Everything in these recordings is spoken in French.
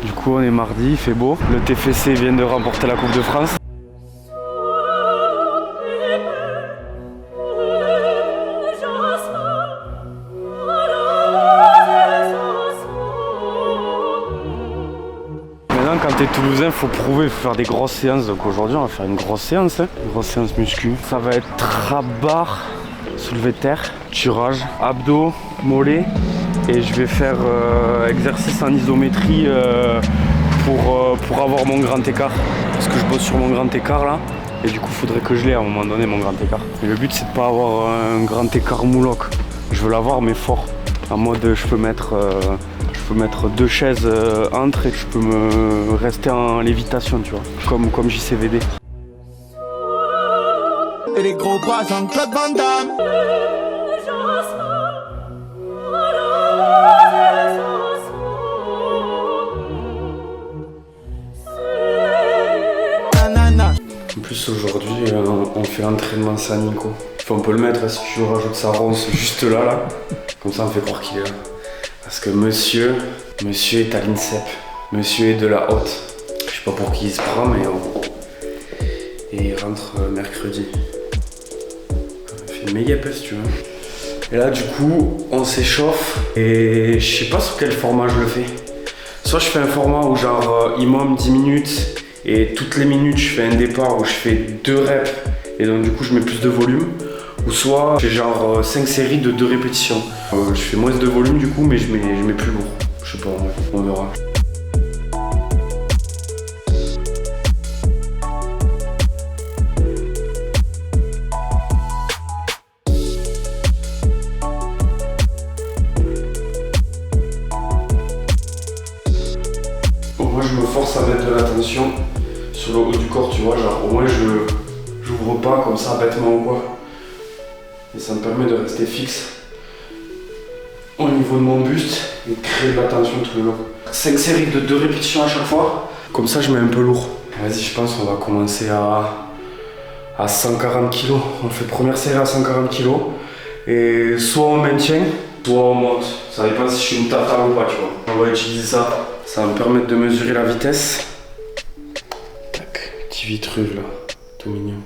Du coup on est mardi, il fait beau. Le TFC vient de remporter la Coupe de France. Maintenant quand t'es toulousain, faut prouver, faut faire des grosses séances. Donc aujourd'hui on va faire une grosse séance, une grosse séance muscu. Ça va être trap bar, soulevé de terre, tirage, abdos, mollets. Et je vais faire exercice en isométrie pour avoir mon grand écart. Parce que je bosse sur mon grand écart là. Et du coup il faudrait que je l'ai à un moment donné mon grand écart. Et le but c'est de pas avoir un grand écart mouloc. Je veux l'avoir mais fort. En mode je peux mettre 2 chaises entre et je peux me rester en lévitation, tu vois. Comme JCVD. Et les gros bras Jean-Claude Van Damme. En plus aujourd'hui on fait l'entraînement San Nico. Enfin, on peut le mettre si tu rajoutes sa ronce juste là. Comme ça on fait croire qu'il est là. Parce que monsieur est à l'INSEP. Monsieur est de la haute. Je sais pas pour qui il se prend mais et il rentre mercredi. Il fait une méga peste tu vois. Et là du coup on s'échauffe et je sais pas sur quel format je le fais. Soit je fais un format où genre minimum 10 minutes et toutes les minutes je fais un départ où je fais 2 reps et donc du coup je mets plus de volume. Ou soit je fais genre 5 séries de 2 répétitions. Je fais moins de volume du coup mais je mets plus lourd. Je sais pas, on verra. Moi je me force à mettre de la tension sur le haut du corps, tu vois, genre au moins je j'ouvre pas comme ça bêtement ou quoi. Et ça me permet de rester fixe au niveau de mon buste et de créer de la tension tout le long. 5 séries de 2 répétitions à chaque fois, comme ça je mets un peu lourd. Vas-y, je pense qu'on va commencer à 140 kg. On fait première série à 140 kg et soit on maintient, soit on monte. Ça dépend si je suis une tata ou pas, tu vois. On va utiliser ça. Ça va me permettre de mesurer la vitesse. Tac, petit vitruve là, tout mignon.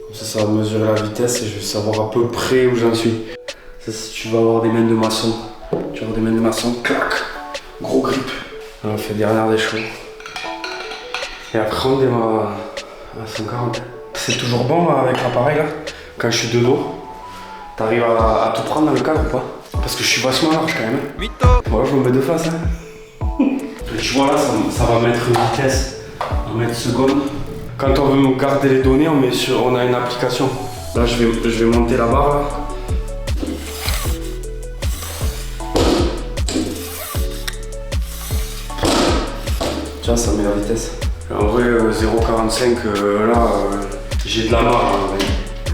Comme ça va mesurer la vitesse et je vais savoir à peu près où j'en suis. Ça, si tu vas avoir des mains de maçon, tu vas avoir des mains de maçon, clac, gros grip. On fait dernière des chevaux. Et après on démarre à 140. C'est toujours bon avec l'appareil là, quand je suis de dos. T'arrives à tout prendre dans le cadre ou pas? Parce que je suis vachement large quand même. Moi je me mets de face. Et tu vois là, ça va mettre une vitesse, on va mettre seconde. Quand on veut garder les données, on a une application. Là je vais monter la barre là. Tu vois, ça met la vitesse. En vrai 0,45 là j'ai de la marge.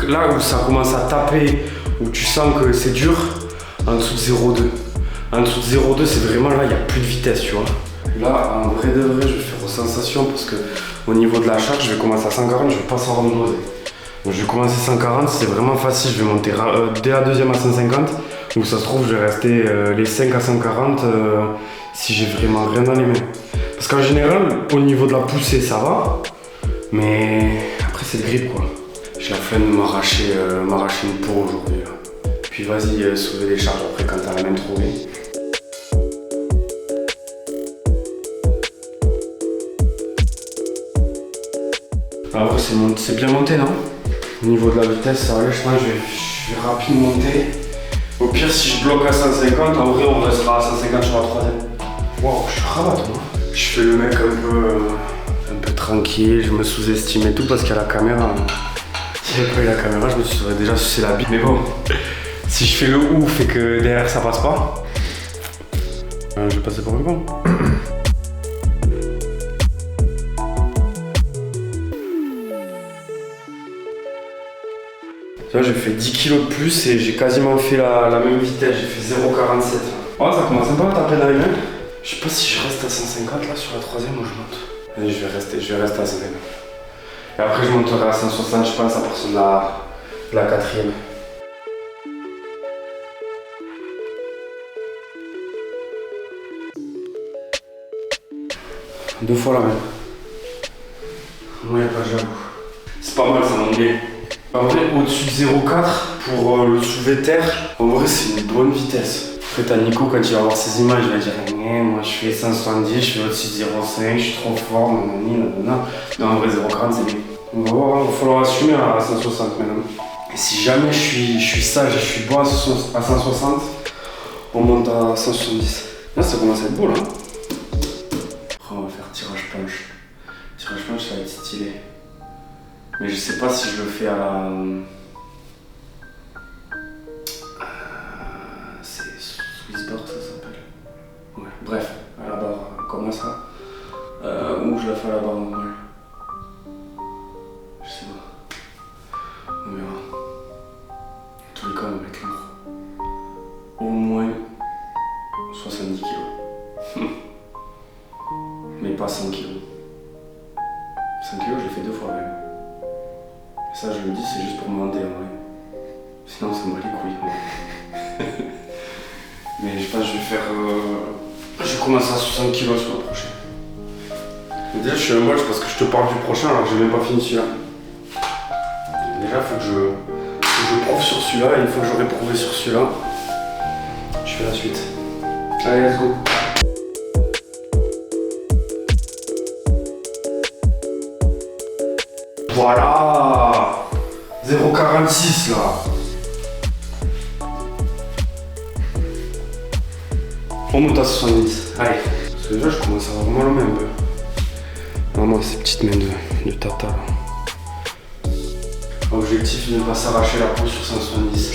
Là où ça commence à taper, où tu sens que c'est dur, en dessous de 0,2. En dessous de 0,2 c'est vraiment là, il n'y a plus de vitesse, tu vois. Là, en vrai de vrai, je vais faire aux sensations parce que au niveau de la charge, je vais commencer à 140, je vais pas savoir me doser. Donc je vais commencer 140, c'est vraiment facile, je vais monter dès la deuxième à 150. Donc ça se trouve, je vais rester les 5 à 140 si j'ai vraiment rien dans les mains. Parce qu'en général, au niveau de la poussée, ça va. Mais après, c'est le grip quoi. J'ai la flemme de m'arracher une peau aujourd'hui. Puis vas-y, soulever des charges après quand t'as la main trouvée. En vrai, c'est bien monté, non? Au niveau de la vitesse, ça allait, je pense que je vais rapide monter. Au pire, si je bloque à 150, en vrai, on restera à 150 sur la troisième. Waouh, je suis rabat, moi. Je fais le mec un peu tranquille, je me sous-estime et tout parce qu'il y a la caméra. Si j'avais pas eu la caméra, je me serais déjà sucé la bite. Mais bon, si je fais le ouf et que derrière ça passe pas, je vais passer pour un con. Là, j'ai fait 10 kg de plus et j'ai quasiment fait la même vitesse, j'ai fait 0,47. Oh, ça commence un peu à taper dans les mains. Je sais pas si je reste à 150 là sur la troisième ou je monte. Allez, je vais rester à 150. Et après je monterai à 160 je pense à partir de la quatrième. 2 fois la même. Ouais, bah j'avoue. C'est pas mal, ça monte bien. En vrai, au-dessus de 0,4 pour le soulevé de terre, en vrai, c'est une bonne vitesse. Après, t'as Nico, quand il va voir ces images, il va dire moi je fais 170, je fais au-dessus de 0,5, je suis trop fort, nanana. Non, en vrai, 0,40, c'est bien. On va voir, il va falloir assumer à 160 maintenant. Et si jamais je suis sage et je suis bon à 160, on monte à 170. Là, ça commence à être beau là. On va faire tirage planche. Tirage planche, ça va être stylé. Mais je sais pas si je le fais à la. C'est Swiss bar, ça s'appelle. Ouais, bref, à la barre comme ça. Ou je la fais à la barre normale. Je sais pas. On verra. En tous les cas, on va mettre lourd. Au moins 70 kilos. Mais pas 100 kilos. 5 kilos, je l'ai fait 2 fois même. Et ça, je le dis, c'est juste pour me demander en vrai. Sinon, ça me bat les couilles. Mais je pense que je vais faire. Je vais commencer à 60 kilos sur le prochain. Mais déjà, je suis un moche parce que je te parle du prochain alors que j'ai même pas fini celui-là. Déjà, faut que je prouve sur celui-là et une fois que j'aurai prouvé sur celui-là, je fais la suite. Allez, let's go. Voilà 0,46 là. On monte à 70. Allez. Parce que déjà je commence à avoir mal au même un peu. Vraiment ces petites mains de tata là. Objectif de ne pas s'arracher la peau sur 170.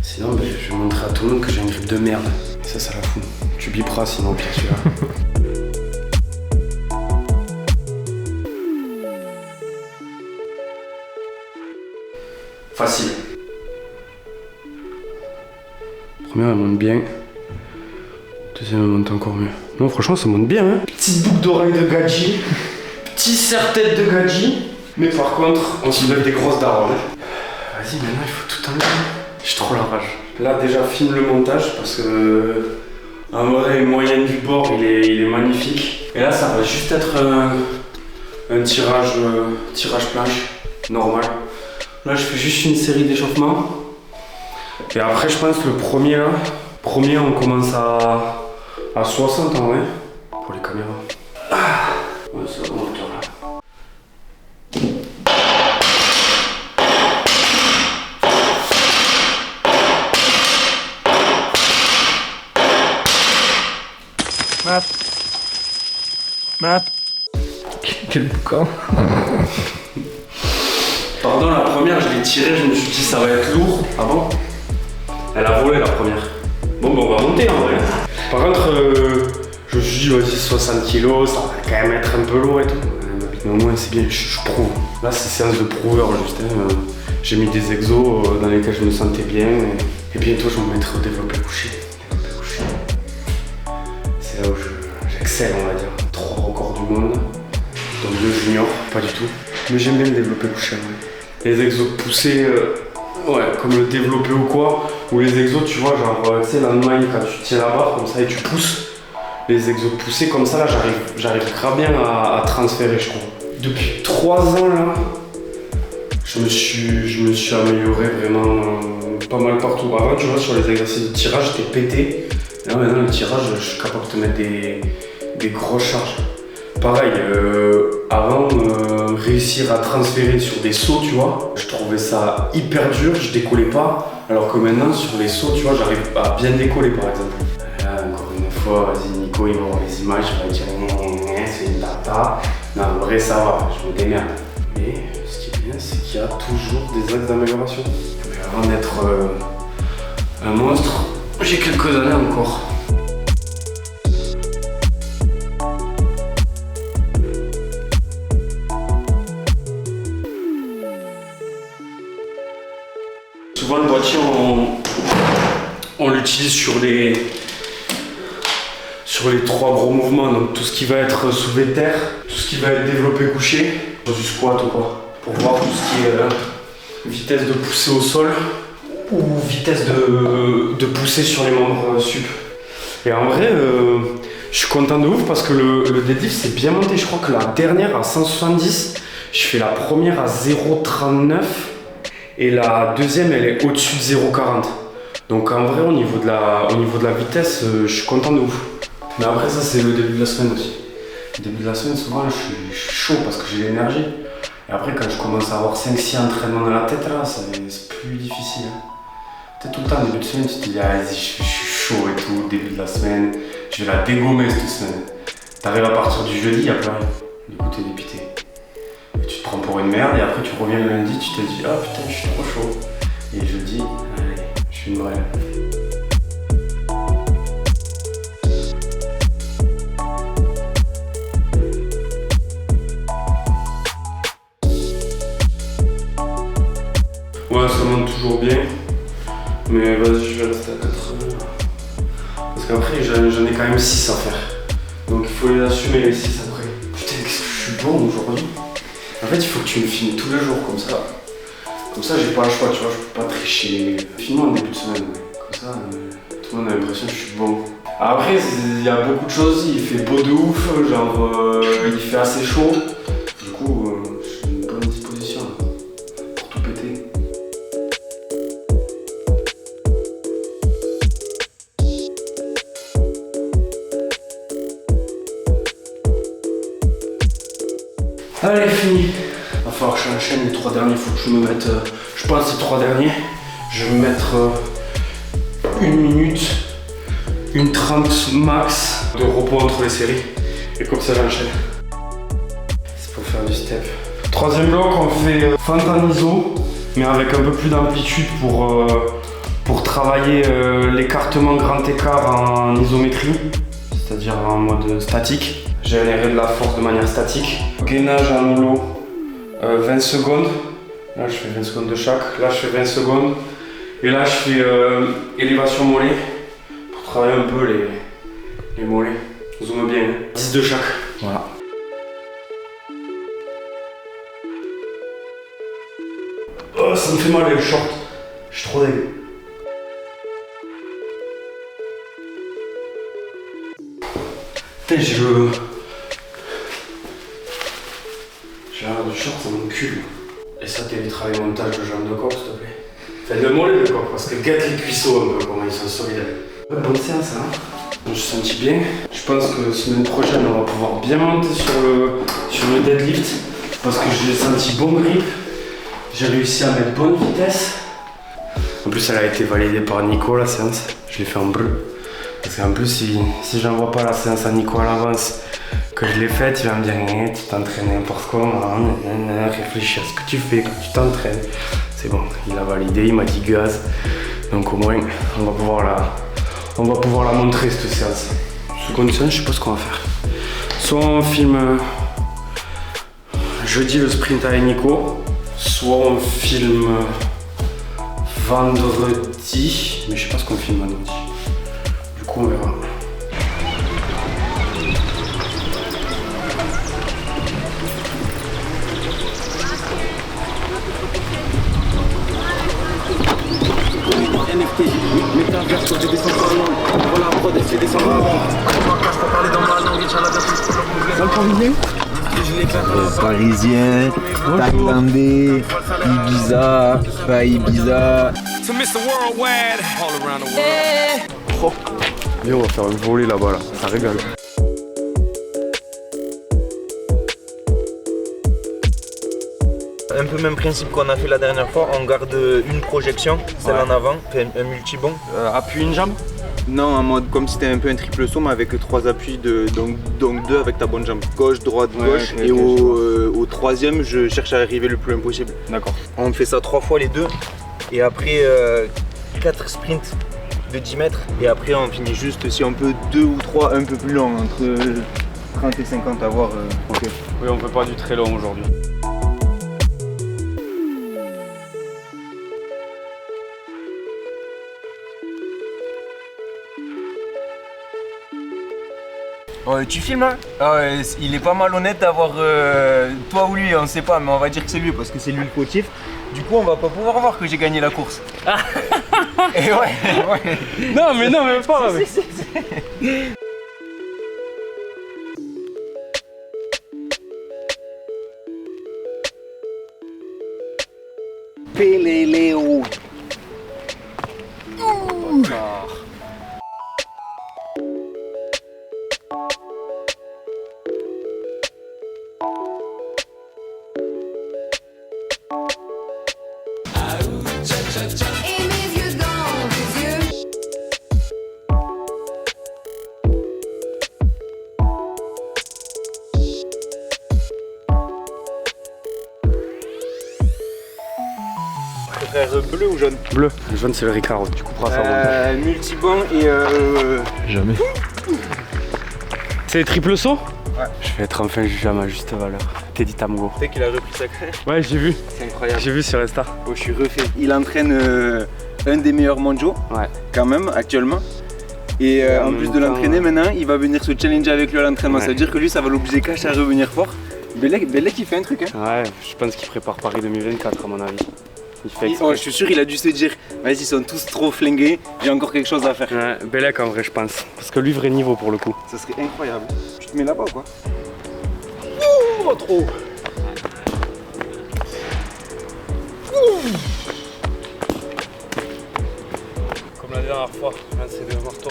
Sinon ben, je vais montrer à tout le monde que j'ai une grippe de merde. Et ça la fout. Tu biperas sinon pire celui-là. Facile. Première elle monte bien. Deuxième elle monte encore mieux. Non franchement ça monte bien hein. Petite boucle d'oreille de gadji. Petit serre-tête de gadji. Mais par contre on soulève des grosses darons. Vas-y maintenant il faut tout enlever. J'ai trop la rage. Là déjà filme le montage parce que en vrai moyenne du bord il est magnifique. Et là ça va juste être un tirage planche normal. Là je fais juste une série d'échauffements. Et après je pense que le premier on commence à 60 en vrai. Pour les caméras. Ouais c'est bon hauteur là. Matt. Quel boucan. Pardon, la première, je l'ai tirée, je me suis dit ça va être lourd. Ah bon? Elle a volé la première. Bon, ben on va monter en vrai. Par contre, je me suis dit, vas-y, 60 kilos, ça va quand même être un peu lourd et tout. Mais au moins, c'est bien, je prouve. Là, c'est séance de prouveur, juste. Hein. J'ai mis des exos dans lesquels je me sentais bien. Et bientôt, je me mettrai au développé couché. C'est là où j'excelle, on va dire. 3 records du monde. Donc 2 juniors, pas du tout. Mais j'aime bien le développé couché, en vrai. Les exos poussés, ouais, comme le développé ou quoi, ou les exos, tu vois, genre, tu sais, l'Allemagne, quand tu tiens la barre comme ça et tu pousses, les exos poussés comme ça, là, j'arrive grave bien à transférer, je crois. Depuis 3 ans, là, je me suis amélioré vraiment pas mal partout. Avant, tu vois, sur les exercices de tirage, j'étais pété. Et là, maintenant, le tirage, je suis capable de te mettre des grosses charges. Pareil, avant, réussir à transférer sur des sauts, tu vois, je trouvais ça hyper dur, je décollais pas. Alors que maintenant, sur les sauts, tu vois, j'arrive à bien décoller, par exemple. Là, encore une fois, vas-y, Nico, il va voir les images, il va dire c'est une tata. Non, en vrai, ça va, je me démerde. Mais ce qui est bien, c'est qu'il y a toujours des axes d'amélioration. Mais avant d'être un monstre, j'ai quelques années encore. Souvent le boîtier on l'utilise sur les 3 gros mouvements, donc tout ce qui va être soulevé de terre, tout ce qui va être développé couché, sur du squat ou quoi, pour voir tout ce qui est vitesse de poussée au sol ou vitesse de poussée sur les membres sup. Et en vrai, je Je suis content de ouf parce que le deadlift c'est bien monté. Je crois que la dernière à 170, je fais la première à 0,39 et la deuxième elle est au-dessus de 0,40. Donc en vrai au niveau de la vitesse, je suis content de ouf. Mais après ça c'est le début de la semaine aussi. Le début de la semaine souvent je suis chaud parce que j'ai l'énergie. Et après quand je commence à avoir 5-6 entraînements dans la tête là, c'est plus difficile. Peut-être tout le temps, début de semaine, tu te dis, ah, vas-y, je suis chaud et tout, début de la semaine, je vais la dégommer cette semaine. T'arrives à partir du jeudi, il n'y a plus rien. Du coup, t'es dépité. Et tu te prends pour une merde, et après, tu reviens le lundi, tu te dis, ah putain, je suis trop chaud. Et jeudi, allez, je suis une vraie. Ouais, ça monte toujours bien. Mais vas-y, je vais rester à 80. Parce qu'après, j'en ai quand même 6 à faire. Donc il faut les assumer les 6 après. Putain, qu'est-ce que je suis bon aujourd'hui. En fait, il faut que tu me filmes tous les jours comme ça. Comme ça, j'ai pas le choix, tu vois, je peux pas tricher. Filme-moi en début de semaine. Comme ça, tout le monde a l'impression que je suis bon. Après, il y a beaucoup de choses. Il fait beau de ouf, genre il fait assez chaud. Du coup, je suis dans une bonne disposition là, pour tout péter. Allez, fini. Va falloir que je enchaîne les 3 derniers. Faut que je me mette. Je pense les 3 derniers. Je vais me mettre 1 minute, 1:30 max de repos entre les séries. Et comme ça, j'enchaîne. C'est pour faire du step. 3e bloc, on fait fente en iso, mais avec un peu plus d'amplitude pour travailler l'écartement grand écart en isométrie, c'est-à-dire en mode statique. Générer de la force de manière statique. Gainage en holo, 20 secondes. Là, je fais 20 secondes de chaque. Là, je fais 20 secondes. Et là, je fais élévation mollet pour travailler un peu les mollets. Zoome bien. 10 de chaque. Voilà. Oh, ça me fait mal les shorts. Je suis trop dégueu. Putain, j'ai l'air du short, ça m'encule. Et ça t'évitera les montages de jambes de corps, s'il te plaît. Fais le mollet de corps, parce que gâte les cuisseaux un peu, comment ils sont solidaires. Ouais, bonne séance, hein. Je me suis senti bien. Je pense que semaine prochaine, on va pouvoir bien monter sur le deadlift. Parce que j'ai senti bon grip. J'ai réussi à mettre bonne vitesse. En plus, elle a été validée par Nico, la séance. Je l'ai fait en bleu. Parce qu'en plus, si j'envoie pas la séance à Nico à l'avance, que je l'ai faite, il va me dire tu t'entraînes n'importe comment, réfléchis à ce que tu fais quand tu t'entraînes. C'est bon, il a validé, il m'a dit gaz. Donc au moins, on va pouvoir la montrer cette séance. Seconde séance, je sais pas ce qu'on va faire. Soit on filme jeudi le sprint avec Nico, soit on filme vendredi, mais je sais pas ce qu'on filme vendredi. Du coup, on verra. Parisien, thaïlandais, Ibiza, pas Ibiza. Oh. Viens, on va faire un volley là-bas, là. Ça régale. Un peu même principe qu'on a fait la dernière fois, on garde une projection, celle en avant, fait un multibond. Appuie une jambe. Non, en mode comme si c'était un peu un triple saut, mais avec 3 appuis, donc 2 avec ta bonne jambe. Gauche, droite, gauche. Okay, et okay, au 3e, je cherche à arriver le plus loin possible. D'accord. On fait ça 3 fois les deux. Et après 4 sprints de 10 mètres. Et après on finit juste, si on peut, 2 ou 3 un peu plus longs, entre 30 et 50 à voir. Ok. Oui, on fait pas du très long aujourd'hui. Tu filmes là? Il est pas mal honnête d'avoir toi ou lui, on sait pas, mais on va dire que c'est lui parce que c'est lui le fautif. Du coup, on va pas pouvoir voir que j'ai gagné la course. Et ouais. Non, mais pas. Si. Péléléo. Et mes yeux dans tes yeux. Tu préfères bleu ou jaune? Bleu. Le jaune, c'est le Ricard. Tu couperas ça. Multibanc et Jamais. C'est triple saut? Ouais. Je vais être enfin jugé à ma juste valeur. Teddy Tamgo. tu sais qu'il a repris sa crèche. Ouais, j'ai vu. C'est incroyable. J'ai vu sur Insta. Oh, je suis refait. Il entraîne un des meilleurs mondiaux, Ouais. quand même, actuellement. Et en plus de l'entraîner maintenant, il va venir se challenger avec lui à l'entraînement. Ouais. Ça veut dire que lui, ça va l'obliger cash à revenir fort. Belek, il fait un truc, hein. Ouais, je pense qu'il prépare Paris 2024 à mon avis. Il fait Oh, exprès. je suis sûr, il a dû se dire, vas-y, ils sont tous trop flingués, j'ai encore quelque chose à faire. Ouais, Belek en vrai, je pense. Parce que lui, vrai niveau pour le coup. Ça serait incroyable. Tu te mets là-bas ou quoi? Oh, trop. Comme la dernière fois, c'est de marteau.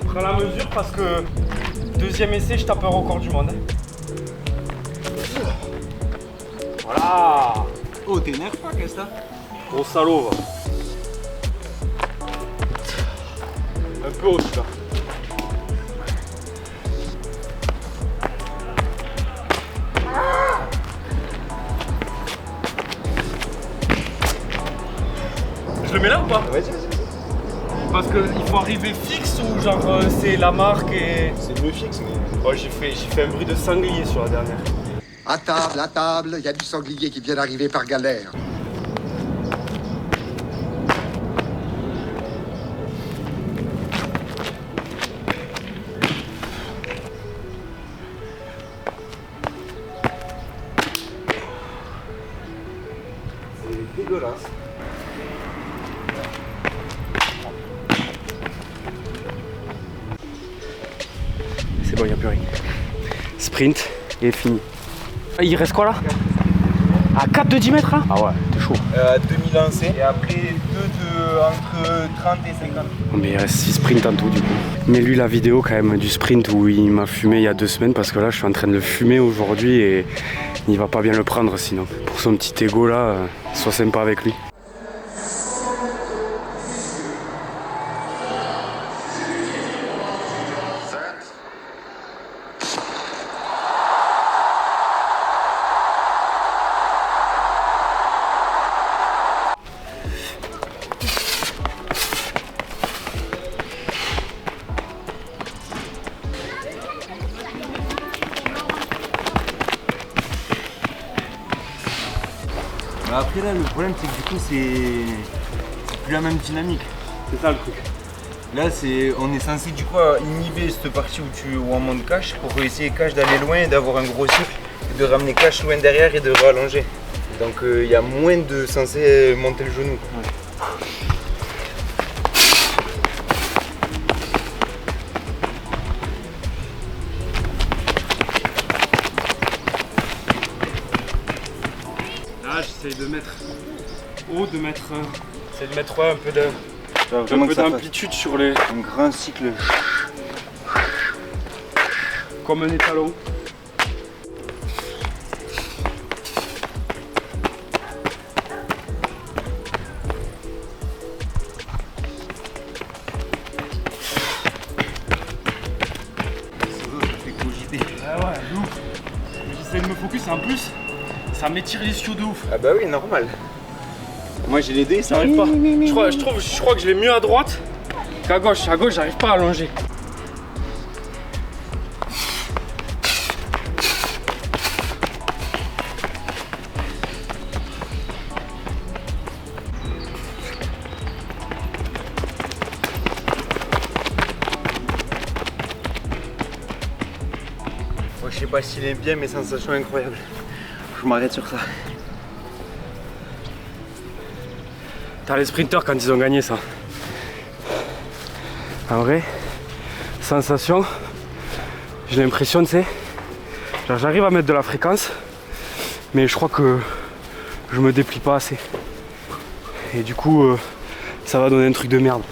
Prends la mesure parce que deuxième essai, je tape un record du monde. Voilà. Oh, t'énerves pas, qu'est-ce que ça? Gros salaud, va. Un peu haut, celui-là. Je le mets là ou pas? Vas-y. Parce qu'il faut arriver fixe ou genre c'est la marque et... C'est mieux fixe, mais. Ouais, j'ai fait un bruit de sanglier sur la dernière. À table, il y a du sanglier qui vient d'arriver par galère. C'est dégueulasse. C'est bon, il n'y a plus rien. Sprint et fini. Ah, il reste quoi là? À 4 de 10 mètres là? Ah ouais, t'es chaud. 2000 lancés et après 2 de entre 30 et 50. Mais il reste 6 sprints en tout du coup. Mais lui la vidéo quand même du sprint où il m'a fumé il y a 2 semaines parce que là je suis en train de le fumer aujourd'hui et il va pas bien le prendre sinon. Pour son petit ego là, sois sympa avec lui. Mais après là, le problème c'est que du coup c'est plus la même dynamique. C'est ça le truc. Là on est censé du coup inhiber cette partie où on monte cash pour essayer cash d'aller loin et d'avoir un gros cycle et de ramener cash loin derrière et de rallonger. Donc il y a moins de censé monter le genou. Ouais. Là j'essaye de mettre haut, de mettre Ouais, un peu d'amplitude sur les. Un grand cycle. Comme un étalon. Ah ouais, de ouf. J'essaie de me focus et en plus, ça m'étire les chiots de ouf. Ah bah oui, normal. Moi j'ai les deux, ça J'arrive pas. Je crois que je l'ai mieux à droite qu'à gauche. À gauche, j'arrive pas à allonger. Moi je sais pas s'il est bien, mais sensation incroyable. Je m'arrête sur ça. T'as les sprinteurs quand ils ont gagné ça. En vrai, sensation, j'ai l'impression, tu sais, genre j'arrive à mettre de la fréquence, mais je crois que je me déplie pas assez. Et du coup, ça va donner un truc de merde.